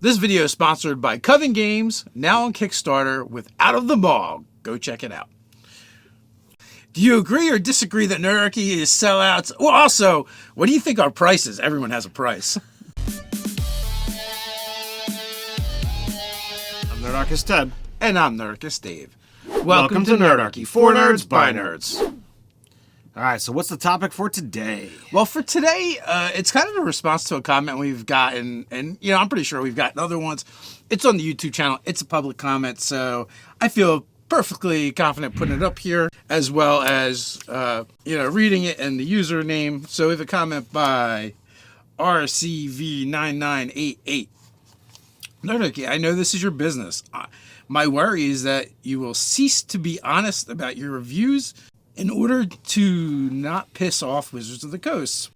This video is sponsored by Coven Games, now on Kickstarter with Out of the Mall. Go check it out. Do you agree or disagree that Nerdarchy is sellouts? Well, also, what do you think our price is? Everyone has a price. I'm Nerdarchy Ted. And I'm Nerdarchy Dave. Welcome to Nerdarchy, for nerds by nerds. All right, so what's the topic for today? Well, for today, it's kind of a response to a comment we've gotten, and I'm pretty sure we've gotten other ones. It's on the YouTube channel. It's a public comment, so I feel perfectly confident putting it up here, as well as reading it and the username. So we have a comment by RCV9988. Nerdarchy, I know this is your business. My worry is that you will cease to be honest about your reviews in order to not piss off Wizards of the Coast.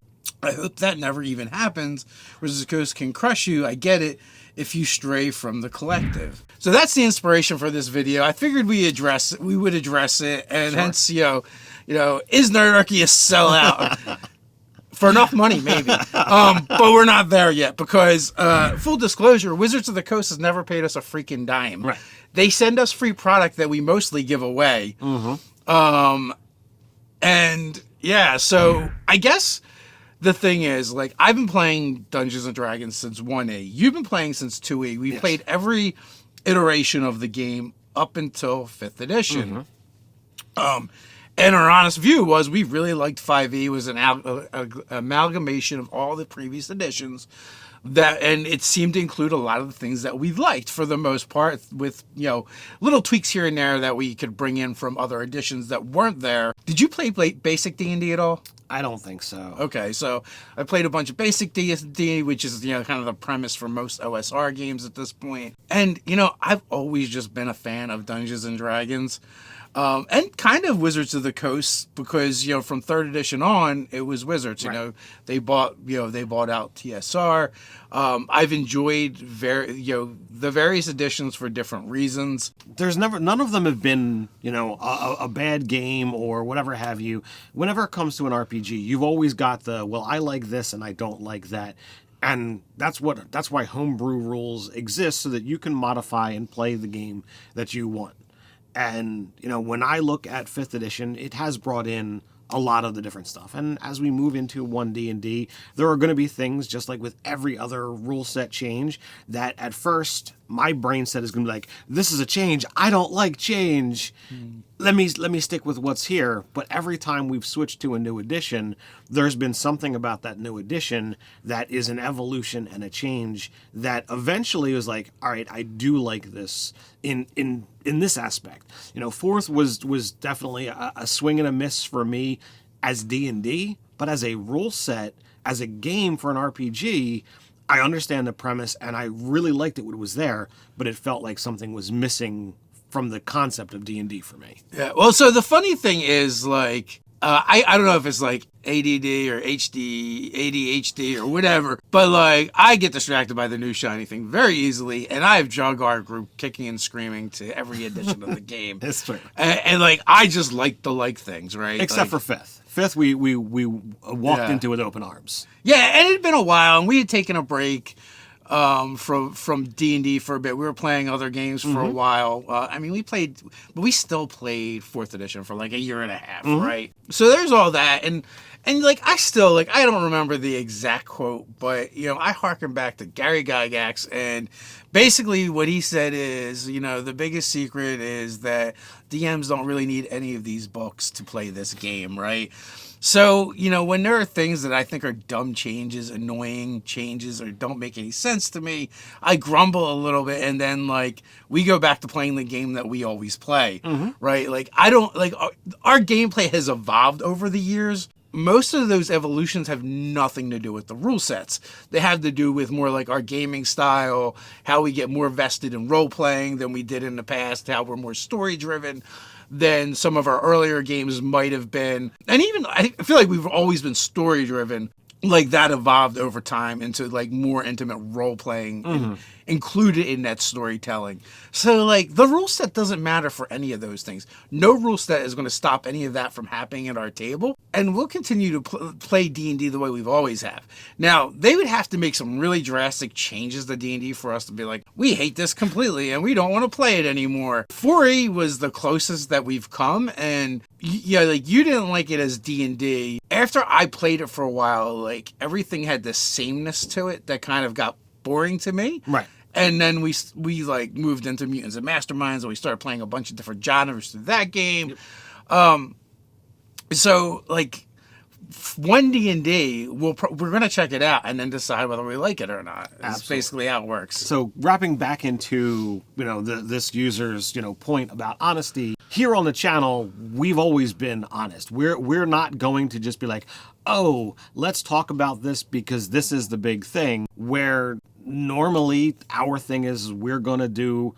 I hope that never even happens. Wizards of the Coast can crush you. I get it if you stray from the collective. So that's the inspiration for this video. I figured we would address it, and sure. Hence, is Nerdarchy a sellout? For enough money, maybe. But we're not there yet because, full disclosure, Wizards of the Coast has never paid us a freaking dime. Right. They send us free product that we mostly give away. Mm-hmm. So I guess the thing is, I've been playing Dungeons & Dragons since 1E. You've been playing since 2E. We played every iteration of the game up until 5th edition. Mm-hmm. And our honest view was we really liked 5E. It was an amalgamation of all the previous editions. And it seemed to include a lot of the things that we liked for the most part, with little tweaks here and there that we could bring in from other editions that weren't there. Did you play basic D&D at all? I don't think so. Okay, so I played a bunch of basic D&D, which is kind of the premise for most OSR games at this point. And I've always just been a fan of Dungeons and Dragons. And kind of Wizards of the Coast, because from 3rd edition on it was Wizards. Right. They bought out TSR. I've enjoyed the various editions for different reasons. None of them have been a bad game or whatever have you. Whenever it comes to an RPG, you've always got I like this and I don't like that. And that's why homebrew rules exist, so that you can modify and play the game that you want. And, when I look at 5th edition, it has brought in a lot of the different stuff. And as we move into 1D&D, there are going to be things, just like with every other rule set change, that at first my brain set is going to be like, this is a change. I don't like change. Let me stick with what's here. But every time we've switched to a new edition, there's been something about that new edition that is an evolution and a change that eventually was like, all right, I do like this in this aspect. 4th was definitely a swing and a miss for me as D&D, but as a rule set, as a game for an RPG, I understand the premise and I really liked it when it was there, but it felt like something was missing from the concept of D&D for me. Yeah, well, so the funny thing is, I don't know if it's ADD or ADHD or whatever, but I get distracted by the new shiny thing very easily, and I have Jug our group kicking and screaming to every edition of the game. That's true. And I just like things, right? Except for 5th. 5th, we walked into it with open arms. Yeah, and it had been a while, and we had taken a break from D&D for a bit. We were playing other games for a while. We still played 4th edition for a year and a half, right? So there's all that, and I still I don't remember the exact quote, but I harken back to Gary Gygax, and basically what he said is, the biggest secret is that DMs don't really need any of these books to play this game, right? So, when there are things that I think are dumb changes, annoying changes, or don't make any sense to me, I grumble a little bit, and then, we go back to playing the game that we always play, right? I don't, our gameplay has evolved over the years. Most of those evolutions have nothing to do with the rule sets. They have to do with more our gaming style, how we get more vested in role-playing than we did in the past, how we're more story-driven than some of our earlier games might have been. And even, I feel like we've always been story-driven. like that evolved over time into like more intimate role playing included in that storytelling. So like the rule set doesn't matter for any of those things. No rule set is going to stop any of that from happening at our table, and we'll continue to play D&D the way we've always have. Now they would have to make some really drastic changes to D&D for us to be like, we hate this completely and we don't want to play it anymore. 4E was the closest that we've come, and yeah, like you didn't like it as D&D. After I played it for a while, like everything had this sameness to it that kind of got boring to me. Right. And then we like moved into Mutants and Masterminds, and we started playing a bunch of different genres through that game. Yep. So like 1D&D, we're gonna check it out and then decide whether we like it or not. That's basically how it works. So wrapping back into this user's point about honesty, here on the channel we've always been honest. We're not going to just be like, oh, let's talk about this because this is the big thing. Where normally our thing is we're gonna do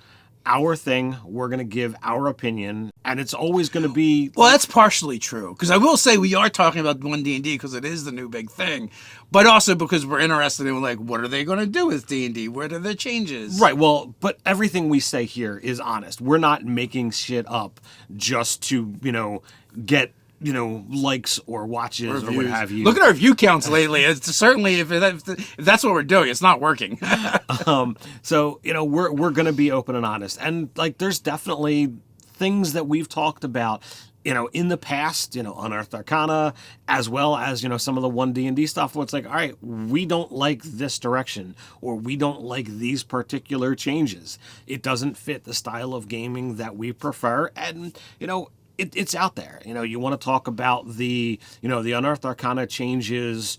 our thing, we're going to give our opinion, and it's always going to be... Well, that's partially true, because I will say we are talking about 1D&D because it is the new big thing, but also because we're interested in, like, what are they going to do with D&D? Where are the changes? Right, well, but everything we say here is honest. We're not making shit up just to, get... likes or watches or what have you. Look at our view counts lately. It's certainly, if that's what we're doing, it's not working. So, we're going to be open and honest. And, like, there's definitely things that we've talked about, in the past, Unearthed Arcana, as well as, some of the 1D&D stuff where it's like, all right, we don't like this direction, or we don't like these particular changes. It doesn't fit the style of gaming that we prefer. And, it's out there. You want to talk about the Unearthed Arcana changes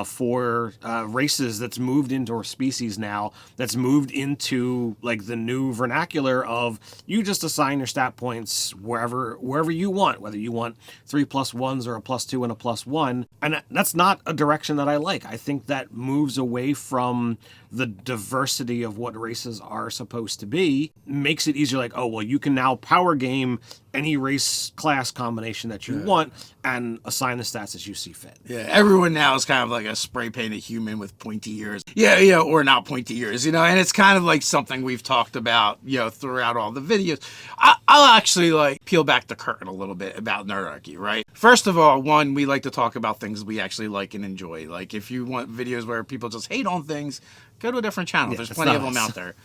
for races that's moved into, or species now, that's moved into like the new vernacular of you just assign your stat points wherever you want, whether you want 3+1s or a +2 and a +1. And that's not a direction that I like. I think that moves away from the diversity of what races are supposed to be, makes it easier, like, oh, well, you can now power game any race class combination that you want and assign the stats as you see fit. Yeah, everyone now is kind of like a spray painted human with pointy ears. Yeah, or not pointy ears, and it's kind of like something we've talked about, throughout all the videos. I'll actually like peel back the curtain a little bit about Nerdarchy, right? First of all, one, we like to talk about things we actually like and enjoy. Like if you want videos where people just hate on things, go to a different channel. Yeah, there's plenty of them out there.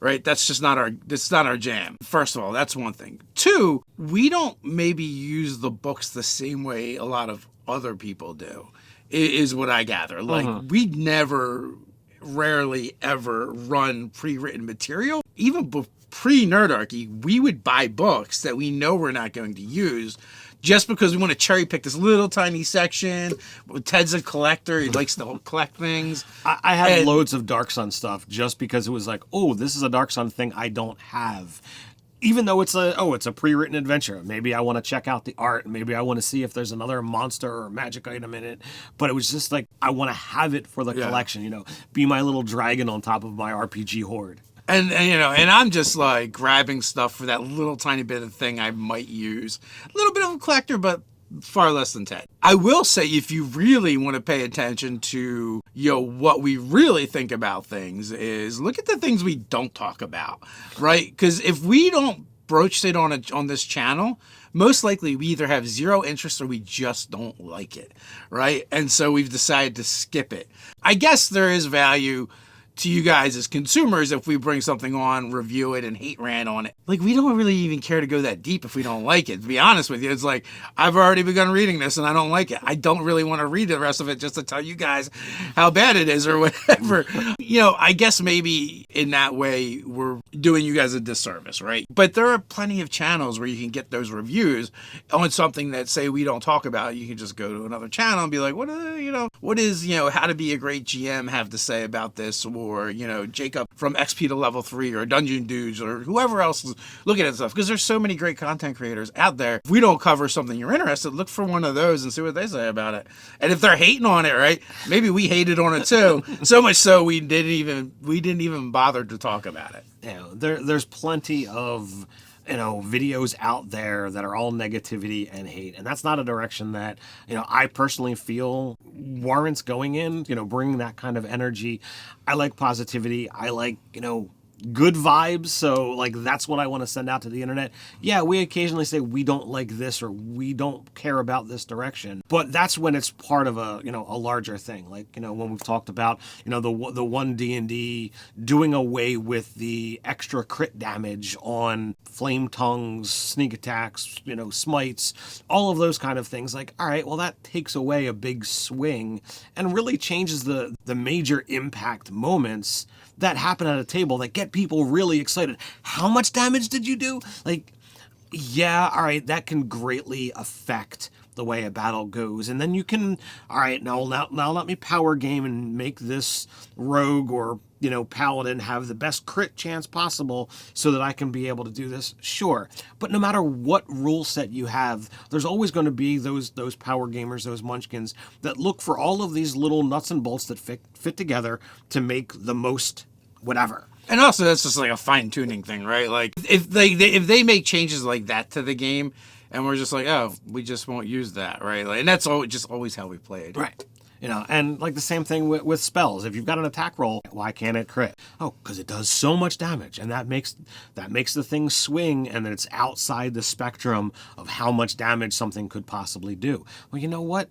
Right? That's just not our jam. First of all, that's one thing. Two, we don't maybe use the books the same way a lot of other people do, is what I gather. Like, we rarely ever run pre-written material. Even pre-Nerdarchy, we would buy books that we know we're not going to use just because we want to cherry pick this little tiny section. Ted's a collector. He likes to collect things. I had loads of Dark Sun stuff just because it was like, oh, this is a Dark Sun thing I don't have. Even though it's a pre-written adventure. Maybe I want to check out the art. Maybe I want to see if there's another monster or magic item in it. But it was just like, I want to have it for the collection, be my little dragon on top of my RPG horde. And I'm just like grabbing stuff for that little tiny bit of thing I might use. A little bit of a collector, but far less than Ted. I will say, if you really want to pay attention to, what we really think about things, is look at the things we don't talk about, right? Because if we don't broach it on this channel, most likely we either have zero interest or we just don't like it, right? And so we've decided to skip it. I guess there is value to you guys as consumers if we bring something on, review it, and hate rant on it. Like, we don't really even care to go that deep if we don't like it. To be honest with you, it's like, I've already begun reading this and I don't like it. I don't really want to read the rest of it just to tell you guys how bad it is or whatever. I guess maybe in that way we're doing you guys a disservice, right? But there are plenty of channels where you can get those reviews on something that, say, we don't talk about. You can just go to another channel and be like, what is How to Be a Great GM have to say about this? Or, Jacob from XP to level 3, or Dungeon Dudes, or whoever else is looking at stuff. Because there's so many great content creators out there. If we don't cover something you're interested, look for one of those and see what they say about it. And if they're hating on it, right, maybe we hated on it too. So much so we didn't even bother to talk about it. There's plenty of videos out there that are all negativity and hate. And that's not a direction that, I personally feel warrants going in, bringing that kind of energy. I like positivity. I like, good vibes. So like, that's what I want to send out to the internet. Yeah, we occasionally say we don't like this or we don't care about this direction, but that's when it's part of a larger thing. Like, when we've talked about, the one D&D doing away with the extra crit damage on flame tongues, sneak attacks, smites, all of those kind of things. Like, all right, well, that takes away a big swing and really changes the major impact moments that happen at a table that get people really excited. How much damage did you do? Like, yeah, all right, that can greatly affect the way a battle goes. And then you can, all right, now let me power game and make this rogue or, paladin have the best crit chance possible so that I can be able to do this. Sure. But no matter what rule set you have, there's always going to be those power gamers, those munchkins that look for all of these little nuts and bolts that fit together to make the most whatever. And also, that's just like a fine-tuning thing, right? Like, if they make changes like that to the game, and we're just like, oh, we just won't use that, right? Like, and that's always how we played. Right. And like the same thing with spells. If you've got an attack roll, why can't it crit? Oh, because it does so much damage, and that makes the thing swing, and then it's outside the spectrum of how much damage something could possibly do. Well, you know what?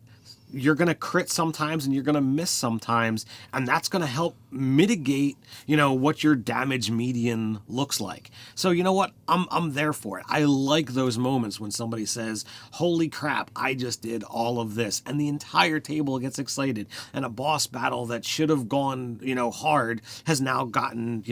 You're going to crit sometimes and you're going to miss sometimes, and that's going to help mitigate, what your damage median looks like. So you know what? I'm there for it. I like those moments when somebody says, holy crap, I just did all of this, and the entire table gets excited, and a boss battle that should have gone, hard has now gotten,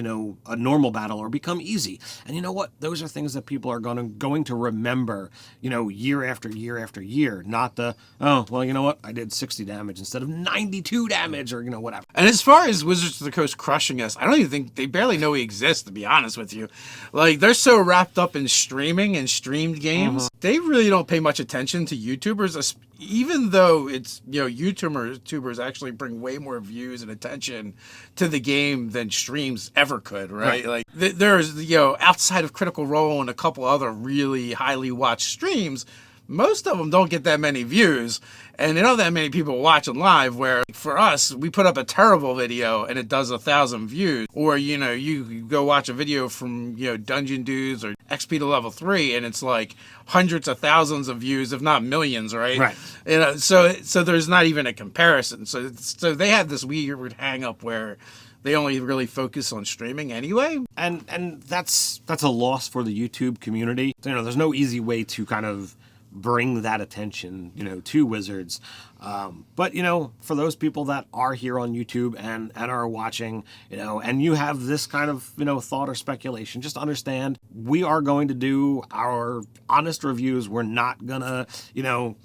a normal battle or become easy. And you know what? Those are things that people are going to remember, year after year after year, not the, oh, well, you know what? I did 60 damage instead of 92 damage or, whatever. And as far as Wizards of the Coast crushing us, I don't even think they barely know we exist, to be honest with you. Like, they're so wrapped up in streaming and streamed games, they really don't pay much attention to YouTubers, even though it's, YouTubers actually bring way more views and attention to the game than streams ever could, right? Like, there's, outside of Critical Role and a couple other really highly watched streams, most of them don't get that many views, and they don't have that many people watching live, where for us, we put up a terrible video and it does 1,000 views. Or, you go watch a video from, Dungeon Dudes or XP to level 3 and it's like hundreds of thousands of views, if not millions, right? Right. So there's not even a comparison. So they have this weird hang up where they only really focus on streaming anyway. And that's a loss for the YouTube community. There's no easy way to kind of bring that attention, to Wizards. But, for those people that are here on YouTube and are watching, and you have this kind of, thought or speculation, just understand we are going to do our honest reviews. We're not gonna,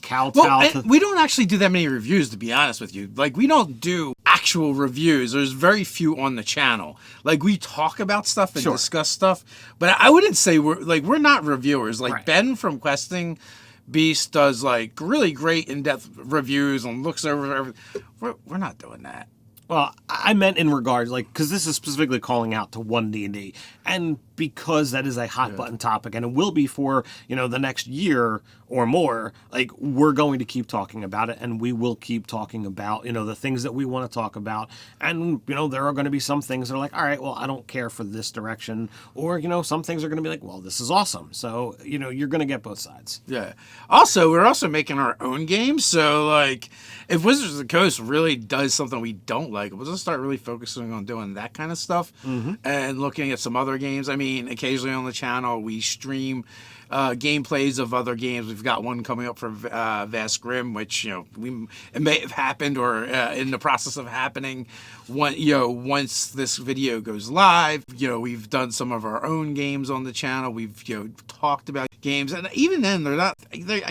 kowtow to... We don't actually do that many reviews, to be honest with you. Like, we don't do actual reviews. There's very few on the channel. Like, we talk about stuff and discuss stuff, but I wouldn't say we're not reviewers. Like, right. Ben from Questing Beast does like really great in-depth reviews and looks over everything. We're not doing that. Well, I meant in regards, because this is specifically calling out to one D&D, and because that is a hot button topic, and it will be for, the next year or more, we're going to keep talking about it, and we will keep talking about, the things that we want to talk about, and, there are going to be some things that are like, all right, well, I don't care for this direction, or, some things are going to be like, well, this is awesome, so, you're going to get both sides. Yeah. Also, we're also making our own games, so, if Wizards of the Coast really does something we don't like, we'll just start really focusing on doing that kind of stuff, and looking at some other games. I mean, occasionally on the channel, we stream gameplays of other games. We've got one coming up for Vast Grim, which it may have happened or in the process of happening. Once this video goes live, we've done some of our own games on the channel. We've talked about games, and even then, I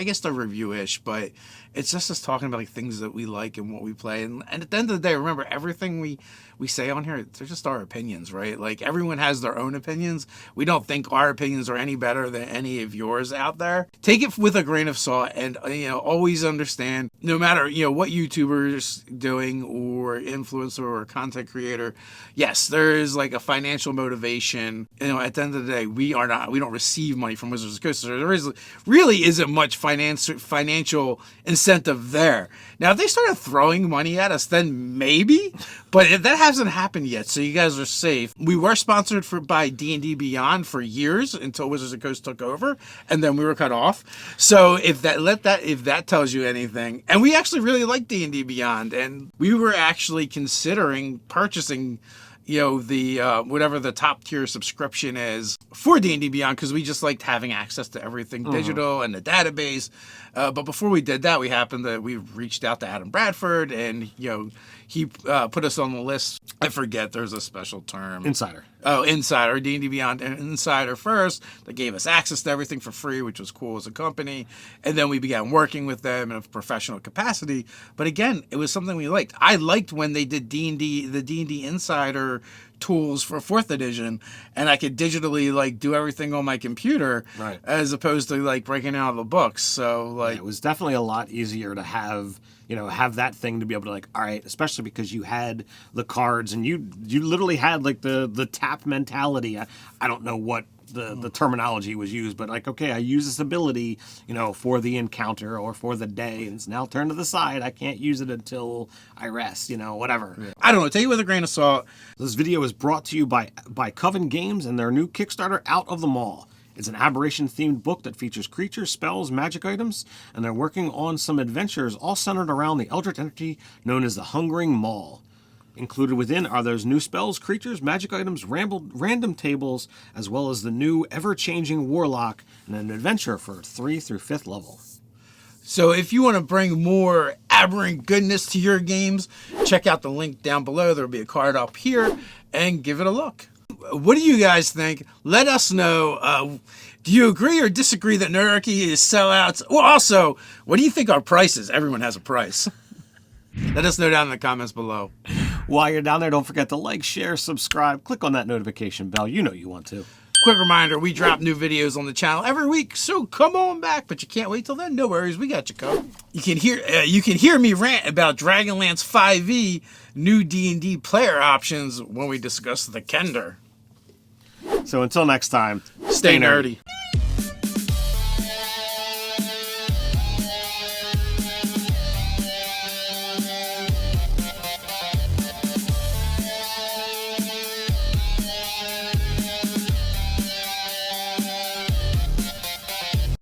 guess they're review-ish, but it's just us talking about things that we like and what we play. And at the end of the day, remember, everything we we say on here, they're just our opinions, right? Like everyone has their own opinions. We don't think our opinions are any better than any of yours out there. Take it with a grain of salt, and always understand, no matter what YouTuber's doing or influencer or content creator, yes, there is like a financial motivation. At the end of the day, we don't receive money from Wizards of the Coast, so there really isn't much financial incentive there. Now, if they started throwing money at us, then maybe, but that hasn't happened yet, so you guys are safe. We were sponsored by D&D Beyond for years until Wizards of the Coast took over, and then we were cut off. So if that tells you anything, and we actually really like D&D Beyond, and we were actually considering purchasing the whatever the top tier subscription is for D&D Beyond, because we just liked having access to everything digital and the database. But before we did that, we reached out to Adam Bradford, and he put us on the list. I forget, there's a special term. Insider. Oh, Insider, D&D Beyond Insider first. That gave us access to everything for free, which was cool as a company. And then we began working with them in a professional capacity. But again, it was something we liked. I liked when they did the D&D Insider tools for 4th edition, and I could digitally do everything on my computer, right, as opposed to breaking out the books. So it was definitely a lot easier to have that thing to be able to all right, especially because you had the cards and you literally had the tap mentality. I don't know what the terminology was used, but okay, I use this ability, for the encounter or for the day, and it's now turned to the side. I can't use it until I rest, whatever. Yeah. I don't know. Take it with a grain of salt. This video is brought to you by Coven Games and their new Kickstarter, Out of the Maw. It's an aberration-themed book that features creatures, spells, magic items, and they're working on some adventures all centered around the eldritch entity known as the Hungering Maw. Included within are those new spells, creatures, magic items, random tables, as well as the new ever-changing warlock and an adventure for 3 through 5th level. So if you want to bring more aberrant goodness to your games, check out the link down below. There'll be a card up here, and give it a look. What do you guys think? Let us know. Do you agree or disagree that Nerdarchy is sellouts? Well, also, what do you think our price is? Everyone has a price. Let us know down in the comments below. While you're down there, don't forget to like, share, subscribe, click on that notification bell. You know you want to. Quick reminder, we drop new videos on the channel every week, so come on back. But you can't wait till then. No worries, we got you covered. You can hear me rant about Dragonlance 5e new D&D player options when we discuss the Kender. So until next time, stay nerdy.